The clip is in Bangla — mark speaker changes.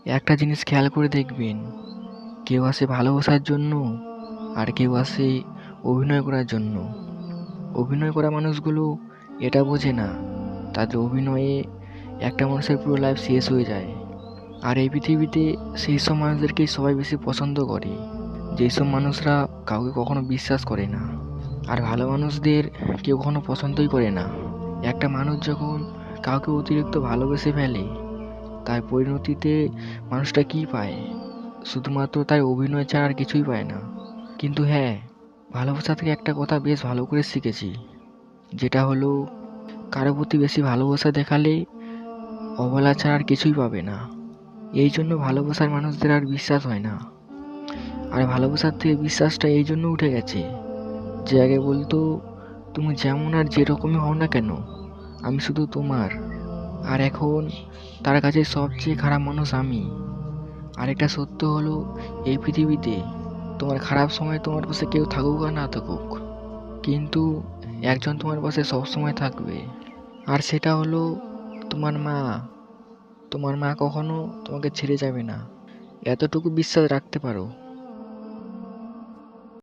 Speaker 1: একটা জিনিস খেয়াল করে দেখবেন, কেউ আসে ভালোবাসার জন্য আর কেউ আসে অভিনয় করার জন্য। অভিনয় করা মানুষগুলো এটা বোঝে না তাদের অভিনয়ে একটা মানুষের পুরো লাইফ শেষ হয়ে যায়। আর এই পৃথিবীতে সেই সব মানুষদেরকেই সবাই বেশি পছন্দ করে, যেসব মানুষরা কাউকে কখনো বিশ্বাস করে না। আর ভালো মানুষদের কেউ কখনো পছন্দই করে না। একটা মানুষ যখন কাউকে অতিরিক্ত ভালোবেসে ফেলে, তার পরিণতিতে মানুষটা কী পায়? শুধুমাত্র তার অভিনয় ছাড়া আর কিছুই পায় না। কিন্তু হ্যাঁ, ভালোবাসা থেকে একটা কথা বেশ ভালো করে শিখেছি, যেটা হলো কারো প্রতি বেশি ভালোবাসা দেখালে অবহেলা ছাড়া আর কিছুই পাবে না। এই জন্য ভালোবাসার মানুষদের আর বিশ্বাস হয় না। আর ভালোবাসার থেকে বিশ্বাসটা এই জন্য উঠে গেছে যে আগে বলতো, তুমি যেমন আর যেরকমই হও না কেন, আমি শুধু তোমার। আর এখন তার কাছে সবচেয়ে খারাপ মানুষ আমি। আরেকটা সত্য হলো, এই পৃথিবীতে তোমার খারাপ সময় তোমার পাশে কেউ থাকুক আর না থাকুক, কিন্তু একজন তোমার পাশে সবসময় থাকবে। আর সেটা হলো তোমার মা। তোমার মা কখনো তোমাকে ছেড়ে যাবে না, এতটুকু বিশ্বাস রাখতে পারো।